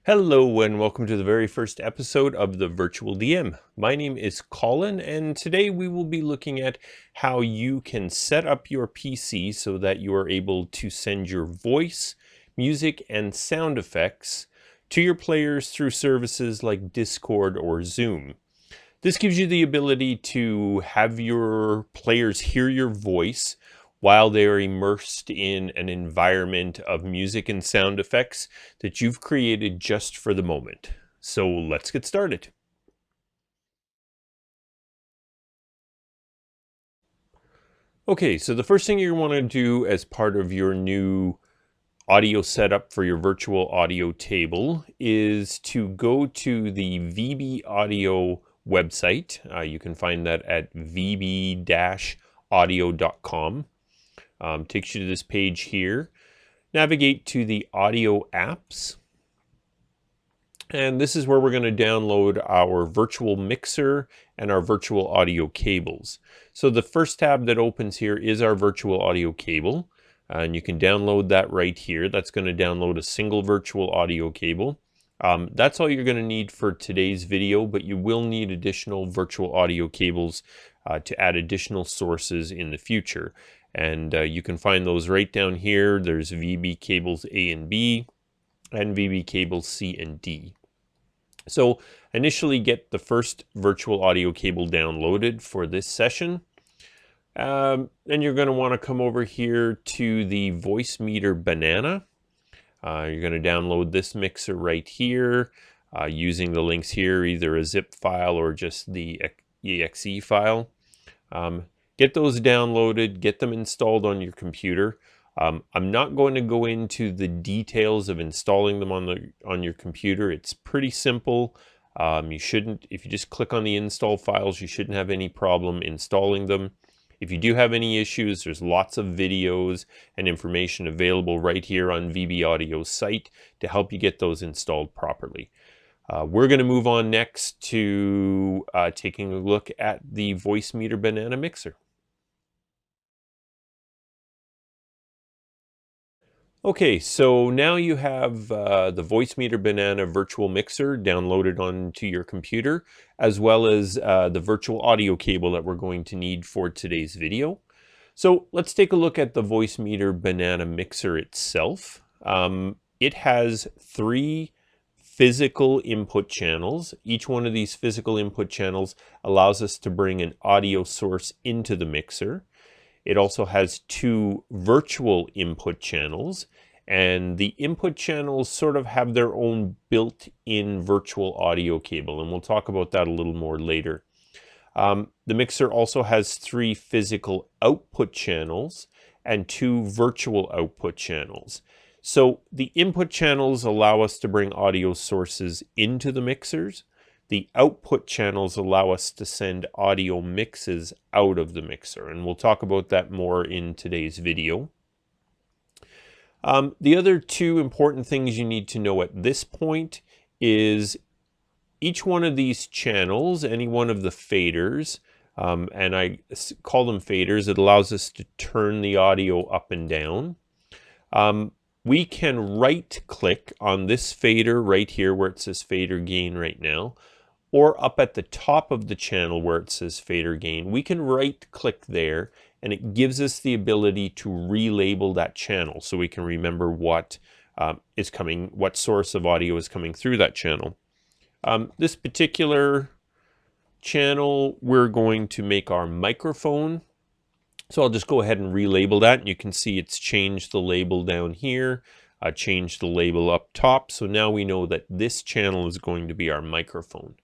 Hello and welcome to the very first episode of the Virtual DM. My name is Colin and today we will be looking at how you can set up your PC so that you are able to send your voice, music, and sound effects to your players through services like Discord or Zoom. This gives you the ability to have your players hear your voice while they are immersed in an environment of music and sound effects that you've created just for the moment. So let's get started. Okay, so the first thing you want to do as part of your new audio setup for your virtual audio table is to go to the VB Audio website. You can find that at vb-audio.com. Takes you to this page here. Navigate to the audio apps. And this is where we're going to download our virtual mixer and our virtual audio cables. So the first tab that opens here is our virtual audio cable. And you can download that right here. That's going to download a single virtual audio cable. That's all you're going to need for today's video, but you will need additional virtual audio cables to add additional sources in the future. And you can find those right down here. There's VB cables A and B and VB cables C and D. So initially get the first virtual audio cable downloaded for this session. Then you're going to want to come over here to the Voicemeeter Banana. You're going to download this mixer right here using the links here, either a zip file or just the exe file. Get those downloaded, get them installed on your computer. I'm not going to go into the details of installing them on your computer. It's pretty simple. If you just click on the install files, you shouldn't have any problem installing them. If you do have any issues, there's lots of videos and information available right here on VB Audio's site to help you get those installed properly. We're going to move on next to taking a look at the Voicemeeter Banana Mixer. Okay, so now you have the Voicemeeter Banana virtual mixer downloaded onto your computer, as well as the virtual audio cable that we're going to need for today's video. So let's take a look at the Voicemeeter Banana mixer itself. It has 3 physical input channels. Each one of these physical input channels allows us to bring an audio source into the mixer. It also has 2 virtual input channels, and the input channels sort of have their own built-in virtual audio cable, and we'll talk about that a little more later. The mixer also has 3 physical output channels and 2 virtual output channels. So the input channels allow us to bring audio sources into the mixers. The output channels allow us to send audio mixes out of the mixer, and we'll talk about that more in today's video. The other 2 important things you need to know at this point is each one of these channels, any one of the faders, and I call them faders, it allows us to turn the audio up and down. We can right-click on this fader right here where it says fader gain right now, or up at the top of the channel where it says fader gain. We can right-click there, and it gives us the ability to relabel that channel so we can remember what source of audio is coming through that channel. This particular channel, we're going to make our microphone. So I'll just go ahead and relabel that, and you can see it's changed the label down here, changed the label up top. So now we know that this channel is going to be our microphone.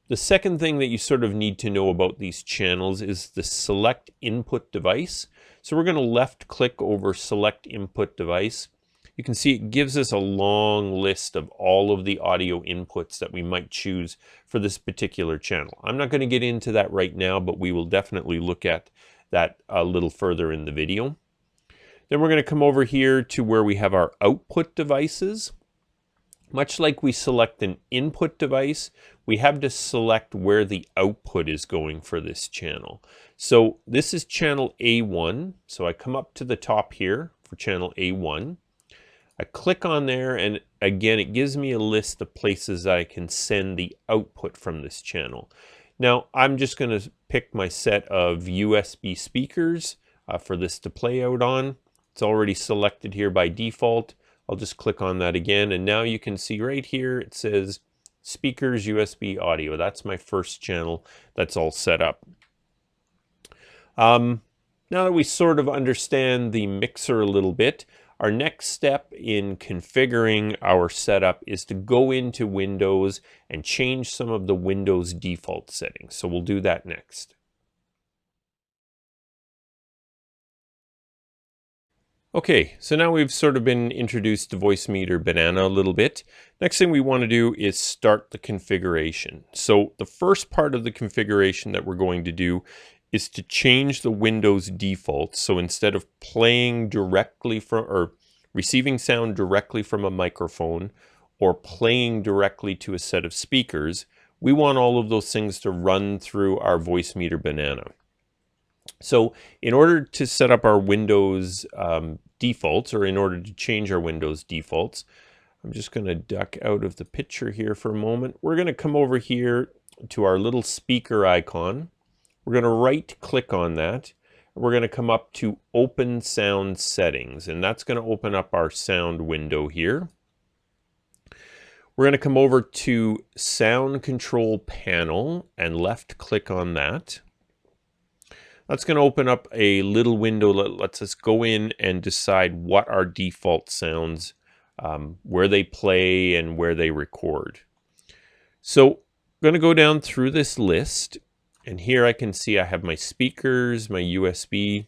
The second thing that you sort of need to know about these channels is the select input device. So we're going to left click over select input device. You can see it gives us a long list of all of the audio inputs that we might choose for this particular channel. I'm not going to get into that right now, but we will definitely look at that a little further in the video. Then we're going to come over here to where we have our output devices. Much like we select an input device, we have to select where the output is going for this channel. So this is channel A1. So I come up to the top here for channel A1. I click on there, and again, it gives me a list of places I can send the output from this channel. Now, I'm just going to pick my set of USB speakers for this to play out on. It's already selected here by default. I'll just click on that again, and now you can see right here it says speakers USB audio. That's my first channel that's all set up. Now that we sort of understand the mixer a little bit, our next step in configuring our setup is to go into Windows and change some of the Windows default settings. So we'll do that next. Okay, so now we've sort of been introduced to Voicemeeter Banana a little bit. Next thing we want to do is start the configuration. So the first part of the configuration that we're going to do is to change the Windows defaults. So instead of playing directly from, or receiving sound directly from a microphone, or playing directly to a set of speakers, we want all of those things to run through our Voicemeeter Banana. So in order to set up our Windows defaults, or in order to change our Windows defaults, I'm just going to duck out of the picture here for a moment. We're going to come over here to our little speaker icon. We're going to right click on that. We're going to come up to Open Sound Settings, and that's going to open up our sound window here. We're going to come over to Sound Control Panel and left click on that. That's going to open up a little window that lets us go in and decide what our default sounds, where they play and where they record. So I'm going to go down through this list, and here I can see I have my speakers, my USB.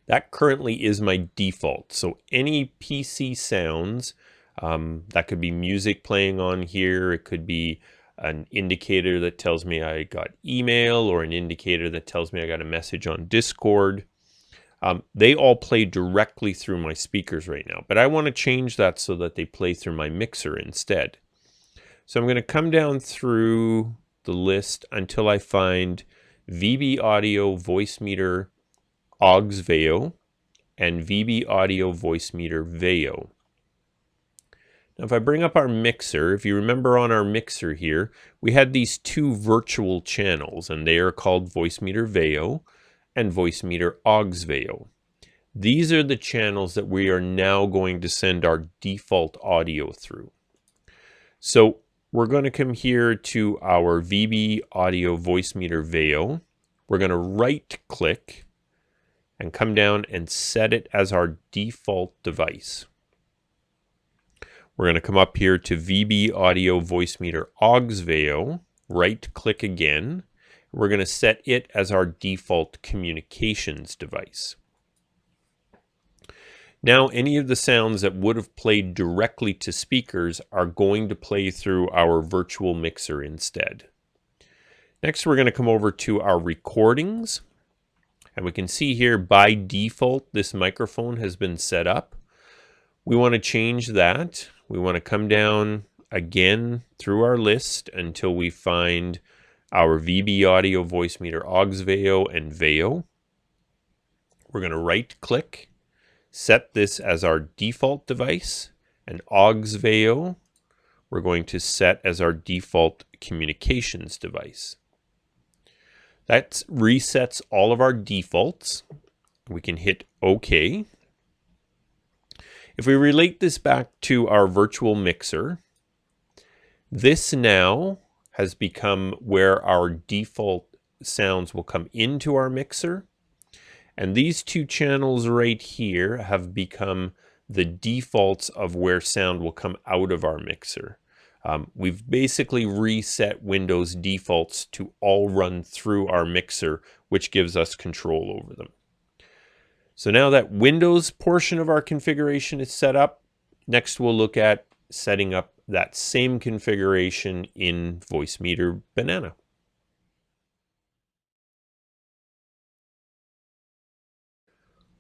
That currently is my default. So any PC sounds, that could be music playing on here, it could be an indicator that tells me I got email, or an indicator that tells me I got a message on Discord. They all play directly through my speakers right now, but I want to change that so that they play through my mixer instead. So I'm going to come down through the list until I find VB Audio Voicemeeter Aux VEO and VB Audio Voicemeeter VEO. Now if I bring up our mixer, if you remember on our mixer here, we had these two virtual channels, and they are called Voicemeeter VEO and Voicemeeter Aux VEO. These are the channels that we are now going to send our default audio through. So we're going to come here to our VB Audio Voicemeeter VEO. We're going to right click and come down and set it as our default device. We're going to come up here to VB Audio Voicemeeter Aux VEO, right click again. We're going to set it as our default communications device. Now any of the sounds that would have played directly to speakers are going to play through our virtual mixer instead. Next we're going to come over to our recordings, and we can see here by default this microphone has been set up. We want to change that. We want to come down again through our list until we find our VB Audio Voicemeeter Aux VEO and VEO. We're going to right click, set this as our default device, and Aux VEO we're going to set as our default communications device. That resets all of our defaults. We can hit OK. If we relate this back to our virtual mixer, this now has become where our default sounds will come into our mixer. And these two channels right here have become the defaults of where sound will come out of our mixer. We've basically reset Windows defaults to all run through our mixer, which gives us control over them. So now that Windows portion of our configuration is set up, next we'll look at setting up that same configuration in Voicemeeter Banana.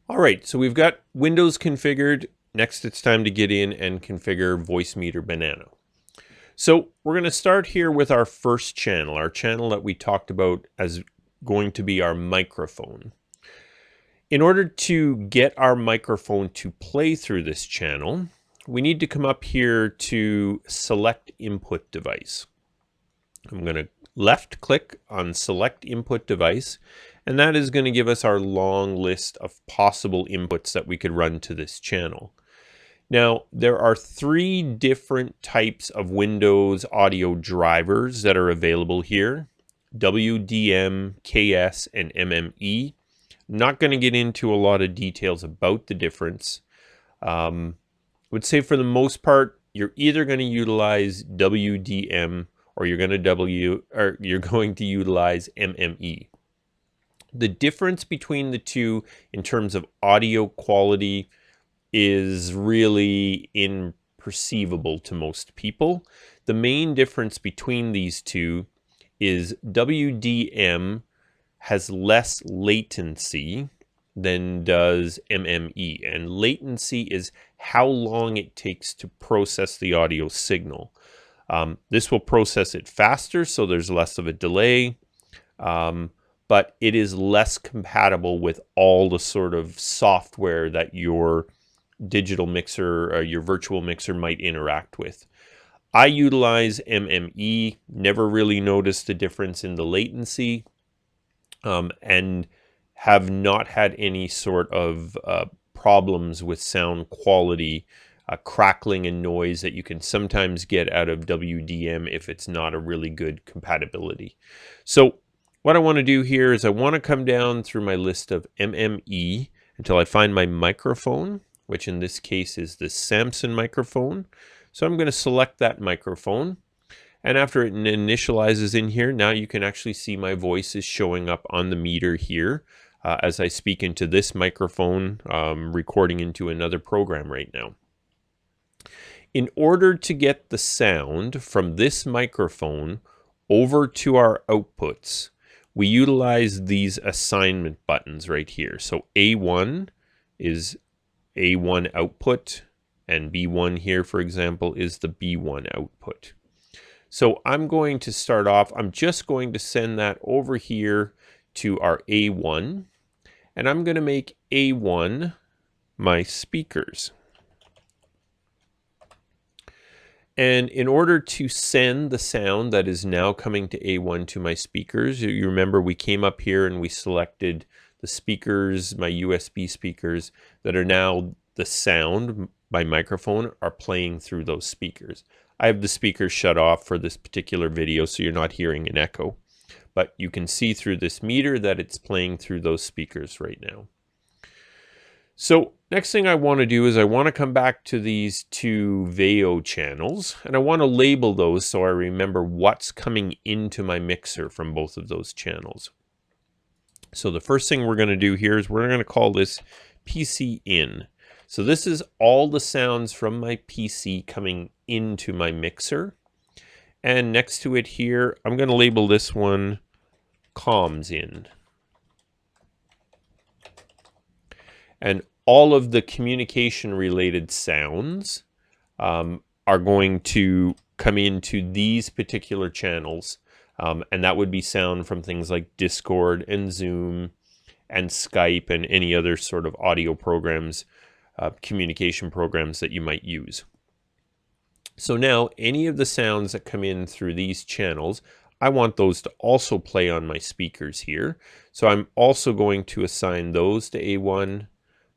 All right, so we've got Windows configured. Next, it's time to get in and configure Voicemeeter Banana. So we're going to start here with our first channel, our channel that we talked about as going to be our microphone. In order to get our microphone to play through this channel, we need to come up here to select input device. I'm going to left click on select input device, and that is going to give us our long list of possible inputs that we could run to this channel. Now, there are 3 different types of Windows audio drivers that are available here: WDM, KS, and MME. I'm not going to get into a lot of details about the difference. I would say for the most part, you're either going to utilize WDM or you're going to utilize MME. The difference between the two in terms of audio quality is really imperceivable to most people. The main difference between these two is WDM has less latency than does MME, and latency is how long it takes to process the audio signal. This will process it faster, so there's less of a delay, but it is less compatible with all the sort of software that your digital mixer or your virtual mixer might interact with. I utilize MME, never really noticed a difference in the latency, and have not had any sort of problems with sound quality, crackling and noise that you can sometimes get out of WDM if it's not a really good compatibility. So what I want to do here is I want to come down through my list of MME until I find my microphone, which in this case is the Samson microphone. So I'm going to select that microphone. And after it initializes in here, now you can actually see my voice is showing up on the meter here as I speak into this microphone, recording into another program right now. In order to get the sound from this microphone over to our outputs, we utilize these assignment buttons right here. So A1 is A1 output, and B1 here, for example, is the B1 output. So I'm going to start off, I'm just going to send that over here to our A1, and I'm going to make A1 my speakers. And in order to send the sound that is now coming to A1 to my speakers, you remember we came up here and we selected the speakers, my USB speakers, that are now the sound, my microphone, are playing through those speakers. I have the speakers shut off for this particular video, so you're not hearing an echo. But you can see through this meter that it's playing through those speakers right now. So next thing I want to do is I want to come back to these 2 VEO channels, and I want to label those so I remember what's coming into my mixer from both of those channels. So the first thing we're going to do here is we're going to call this PC in. So this is all the sounds from my PC coming into my mixer. And next to it here, I'm going to label this one comms in. And all of the communication related sounds are going to come into these particular channels. And that would be sound from things like Discord and Zoom and Skype and any other sort of audio programs, communication programs that you might use. So now any of the sounds that come in through these channels, I want those to also play on my speakers here. So I'm also going to assign those to A1.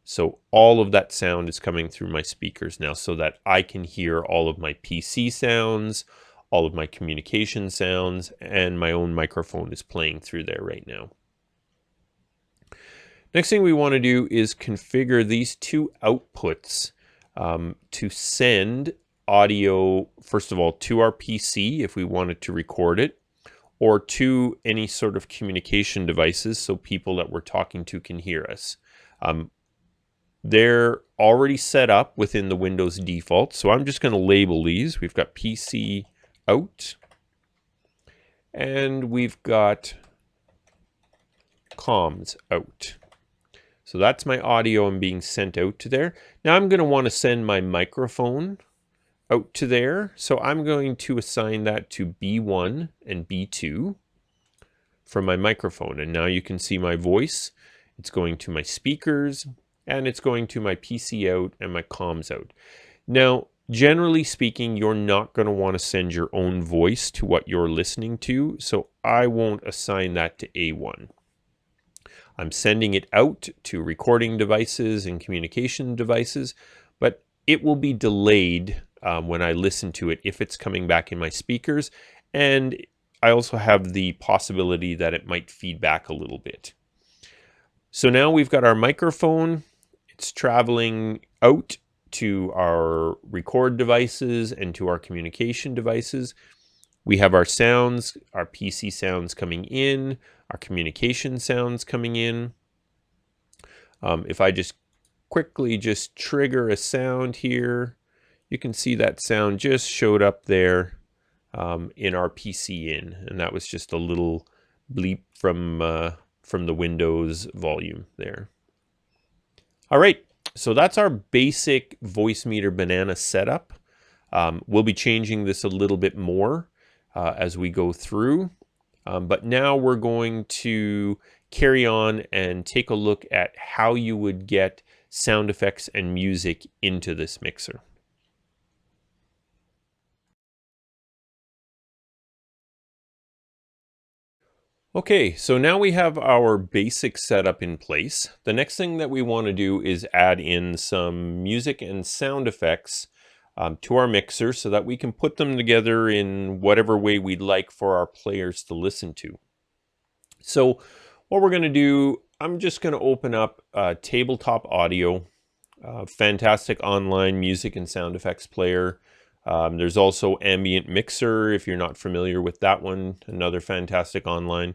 So all of that sound is coming through my speakers now so that I can hear all of my PC sounds, all of my communication sounds, and my own microphone is playing through there right now. Next thing we want to do is configure these 2 outputs to send audio, first of all, to our PC if we wanted to record it, or to any sort of communication devices so people that we're talking to can hear us. They're already set up within the Windows default, so I'm just going to label these. We've got PC out, and we've got comms out. So that's my audio I'm being sent out to there. Now I'm going to want to send my microphone out to there. So I'm going to assign that to B1 and B2 from my microphone. And now you can see my voice. It's going to my speakers, and it's going to my PC out and my comms out. Now, generally speaking, you're not going to want to send your own voice to what you're listening to, so I won't assign that to A1. I'm sending it out to recording devices and communication devices, but it will be delayed when I listen to it if it's coming back in my speakers, and I also have the possibility that it might feed back a little bit. So now we've got our microphone. It's traveling out to our record devices and to our communication devices. We have our sounds, our PC sounds coming in, our communication sounds coming in. If I just quickly trigger a sound here, you can see that sound just showed up there in our PC in, and that was just a little bleep from the Windows volume there. All right, so that's our basic Voicemeeter Banana setup. We'll be changing this a little bit more as we go through, but now we're going to carry on and take a look at how you would get sound effects and music into this mixer. Okay, so now we have our basic setup in place. The next thing that we want to do is add in some music and sound effects to our mixer so that we can put them together in whatever way we'd like for our players to listen to. So what we're going to do, I'm just going to open up Tabletop Audio, fantastic online music and sound effects player. There's also Ambient Mixer, if you're not familiar with that one, another fantastic online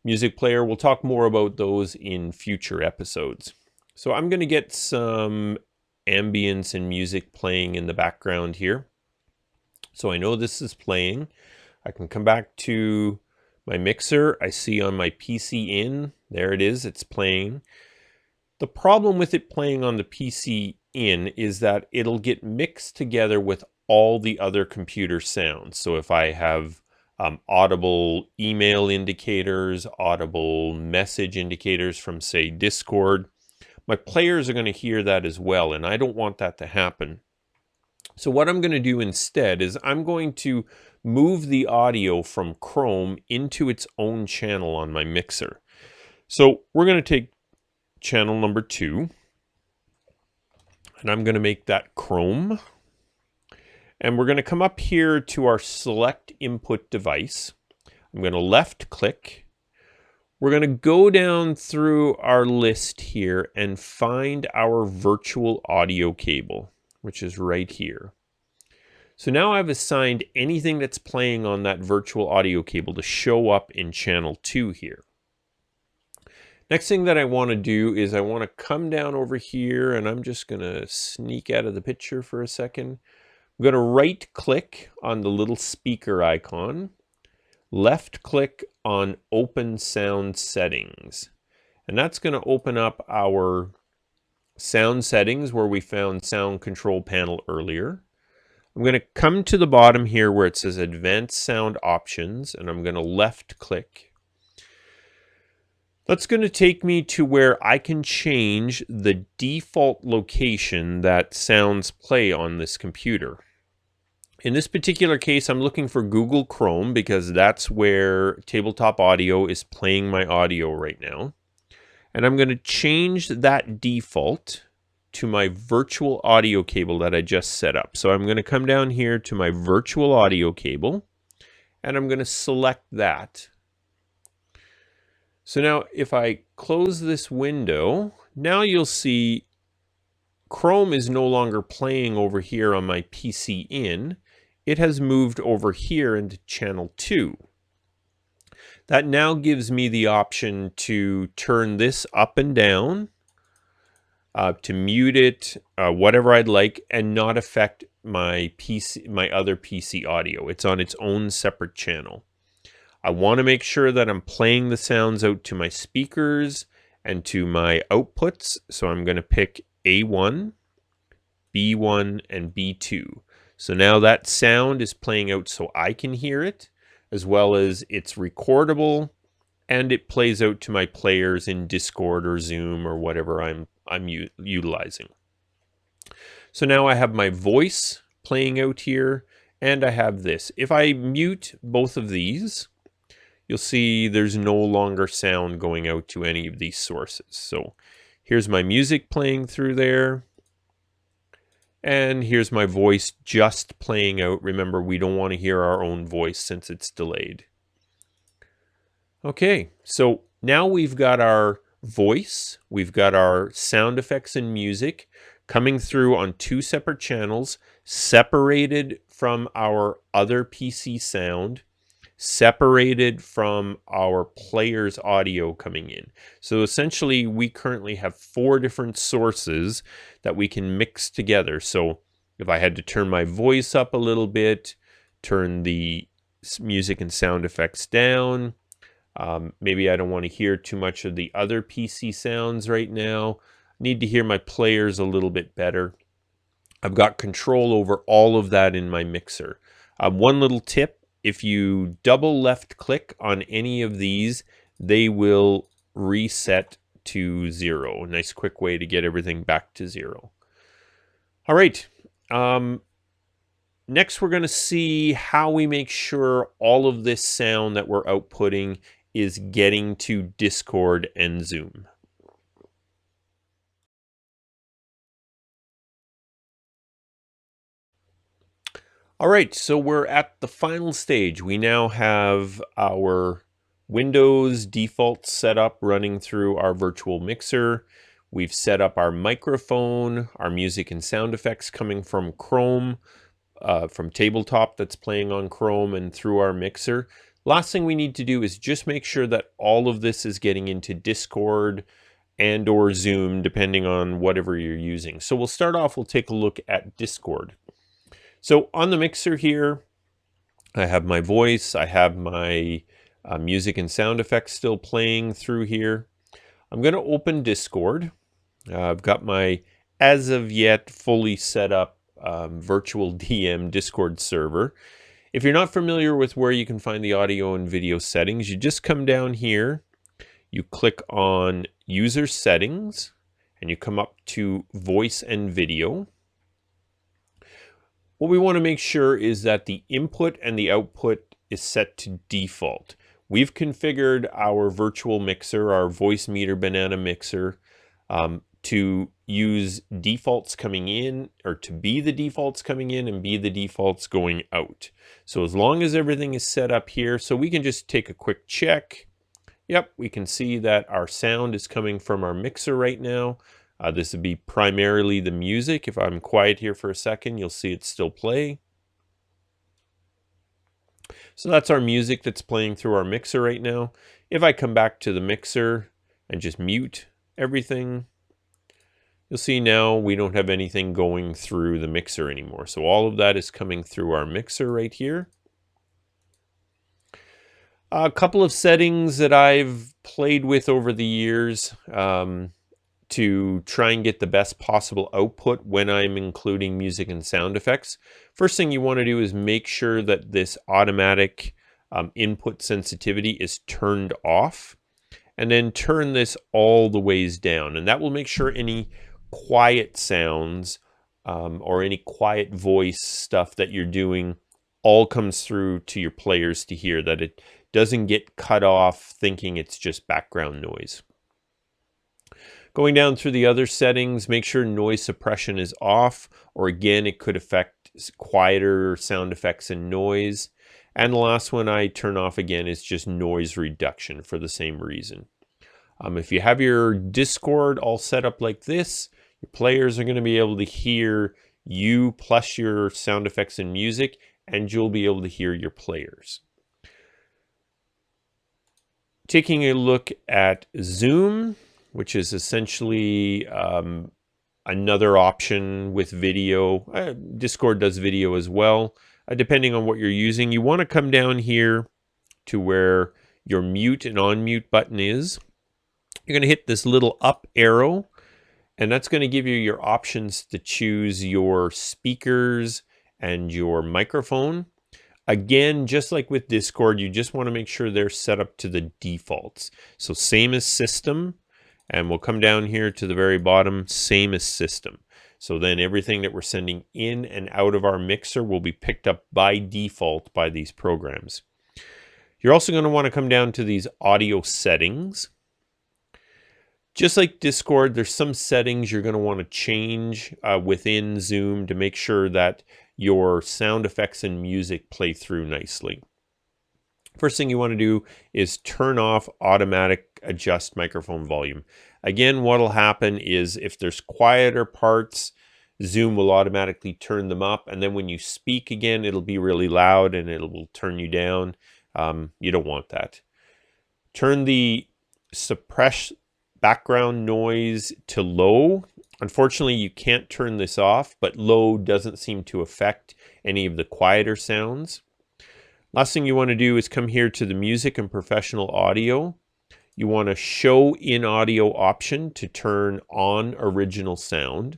music player. We'll talk more about those in future episodes. So I'm going to get some ambience and music playing in the background here. So I know this is playing. I can come back to my mixer. I see on my PC in, there it is, it's playing. The problem with it playing on the PC in is that it'll get mixed together with all the other computer sounds. So if I have audible email indicators, audible message indicators from, say, Discord, my players are going to hear that as well, and I don't want that to happen. So what I'm going to do instead is I'm going to move the audio from Chrome into its own channel on my mixer. So we're going to take channel number 2, and I'm going to make that Chrome. And we're going to come up here to our select input device. I'm going to left click. We're going to go down through our list here and find our virtual audio cable, which is right here. So now I've assigned anything that's playing on that virtual audio cable to show up in channel 2 here. Next thing that I want to do is I want to come down over here, and I'm just going to sneak out of the picture for a second. I'm going to right click on the little speaker icon, left click on Open Sound Settings, and that's going to open up our sound settings where we found Sound Control Panel earlier. I'm going to come to the bottom here where it says Advanced Sound Options, and I'm going to left click. That's going to take me to where I can change the default location that sounds play on this computer. In this particular case, I'm looking for Google Chrome because that's where Tabletop Audio is playing my audio right now. And I'm going to change that default to my virtual audio cable that I just set up. So I'm going to come down here to my virtual audio cable, and I'm going to select that. So now if I close this window, now you'll see Chrome is no longer playing over here on my PC in. It has moved over here into channel 2. That now gives me the option to turn this up and down, to mute it, whatever I'd like, and not affect my other PC audio. It's on its own separate channel. I want to make sure that I'm playing the sounds out to my speakers and to my outputs. So I'm going to pick A1, B1, and B2. So now that sound is playing out so I can hear it, as well as it's recordable, and it plays out to my players in Discord or Zoom or whatever I'm utilizing. So now I have my voice playing out here, and I have this. If I mute both of these, you'll see there's no longer sound going out to any of these sources. So here's my music playing through there. And here's my voice just playing out. Remember, we don't want to hear our own voice since it's delayed. Okay, so now we've got our voice, we've got our sound effects and music coming through on two separate channels, separated from our other PC sound, separated from our player's audio coming in. So essentially, we currently have 4 different sources that we can mix together. So if I had to turn my voice up a little bit, turn the music and sound effects down, maybe I don't want to hear too much of the other PC sounds right now. Need to hear my players a little bit better. I've got control over all of that in my mixer. One little tip, if you double left click on any of these, they will reset to 0. A nice quick way to get everything back to 0. All right. Next, we're going to see how we make sure all of this sound that we're outputting is getting to Discord and Zoom. All right, so we're at the final stage. We now have our Windows default setup running through our virtual mixer. We've set up our microphone, our music and sound effects coming from Chrome, from Tabletop that's playing on Chrome and through our mixer. Last thing we need to do is just make sure that all of this is getting into Discord and or Zoom, depending on whatever you're using. So we'll start off, we'll take a look at Discord. So on the mixer here, I have my voice, I have my music and sound effects still playing through here. I'm going to open Discord. I've got my, as of yet, fully set up virtual DM Discord server. If you're not familiar with where you can find the audio and video settings, you just come down here, you click on User Settings, and you come up to Voice and Video. What we want to make sure is that the input and the output is set to default. We've configured our virtual mixer, our Voicemeeter banana mixer, to use defaults coming in, or to be the defaults coming in and be the defaults going out. So as long as everything is set up here, so we can just take a quick check. Yep, we can see that our sound is coming from our mixer right now. This would be primarily the music. If I'm quiet here for a second, you'll see it still play. So that's our music that's playing through our mixer right now. If I come back to the mixer and just mute everything, you'll see now we don't have anything going through the mixer anymore. So all of that is coming through our mixer right here. A couple of settings that I've played with over the years to try and get the best possible output when I'm including music and sound effects. First thing you want to do is make sure that this automatic input sensitivity is turned off, and then turn this all the ways down. And that will make sure any quiet sounds or any quiet voice stuff that you're doing all comes through to your players to hear, that it doesn't get cut off thinking it's just background noise. Going down through the other settings, make sure noise suppression is off, or again, it could affect quieter sound effects and noise. And the last one I turn off again is just noise reduction for the same reason. If you have your Discord all set up like this, your players are going to be able to hear you plus your sound effects and music, and you'll be able to hear your players. Taking a look at Zoom, which is essentially another option with video. Discord does video as well. Depending on what you're using, you want to come down here to where your mute and unmute button is. You're going to hit this little up arrow, and that's going to give you your options to choose your speakers and your microphone. Again, just like with Discord, you just want to make sure they're set up to the defaults. So same as system, and we'll come down here to the very bottom, same as system. So then everything that we're sending in and out of our mixer will be picked up by default by these programs. You're also going to want to come down to these audio settings. Just like Discord, there's some settings you're going to want to change within Zoom to make sure that your sound effects and music play through nicely. First thing you want to do is turn off automatic adjust microphone volume. Again, what will happen is if there's quieter parts, Zoom will automatically turn them up, and then when you speak again, it'll be really loud and it will turn you down. You don't want that. Turn the suppress background noise to low. Unfortunately, you can't turn this off, but low doesn't seem to affect any of the quieter sounds. Last thing you want to do is come here to the music and professional audio. You want to show in audio option to turn on original sound.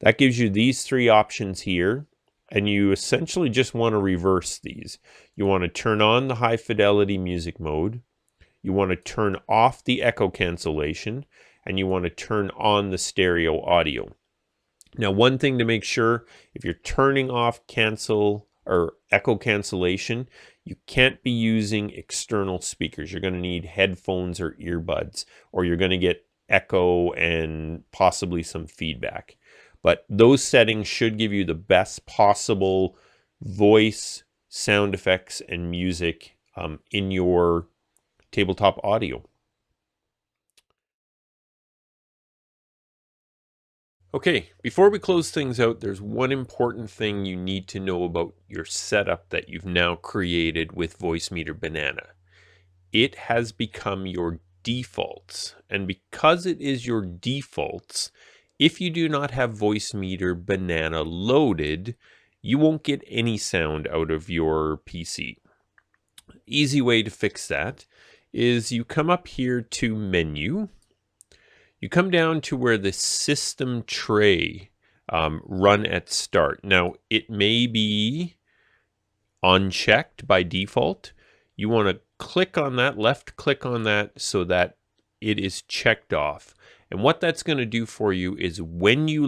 That gives you these three options here, and you essentially just want to reverse these. You want to turn on the high fidelity music mode. You want to turn off the echo cancellation, and you want to turn on the stereo audio. Now, one thing to make sure, if you're turning off cancel or echo cancellation, you can't be using external speakers. You're going to need headphones or earbuds, or you're going to get echo and possibly some feedback. But those settings should give you the best possible voice, sound effects, and music in your tabletop audio. Okay, before we close things out, there's one important thing you need to know about your setup that you've now created with Voicemeeter Banana. It has become your defaults, and because it is your defaults, if you do not have Voicemeeter Banana loaded, you won't get any sound out of your PC. Easy way to fix that is you come up here to Menu. You come down to where the system tray run at start. Now, it may be unchecked by default. You want to click on that, left click on that so that it is checked off. And what that's going to do for you is when you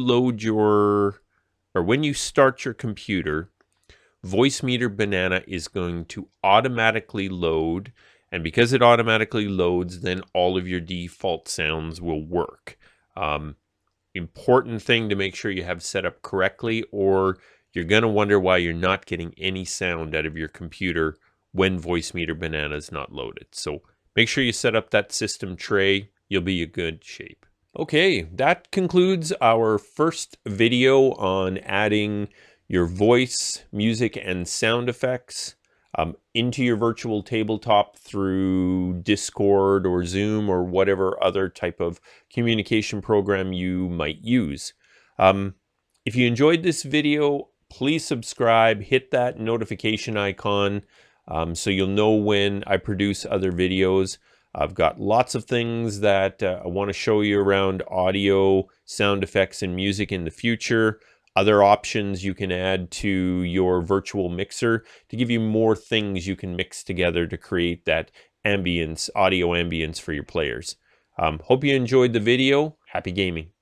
when you start your computer, Voicemeeter Banana is going to automatically load. And because it automatically loads, then all of your default sounds will work. Important thing to make sure you have set up correctly, or you're going to wonder why you're not getting any sound out of your computer when Voicemeeter Banana is not loaded. So make sure you set up that system tray. You'll be in good shape. Okay, that concludes our first video on adding your voice, music, and sound effects into your virtual tabletop through Discord or Zoom or whatever other type of communication program you might use. If you enjoyed this video, please subscribe, hit that notification icon so you'll know when I produce other videos. I've got lots of things that I want to show you around audio, sound effects, and music in the future. Other options you can add to your virtual mixer to give you more things you can mix together to create that ambience, audio ambience for your players. Hope you enjoyed the video. Happy gaming.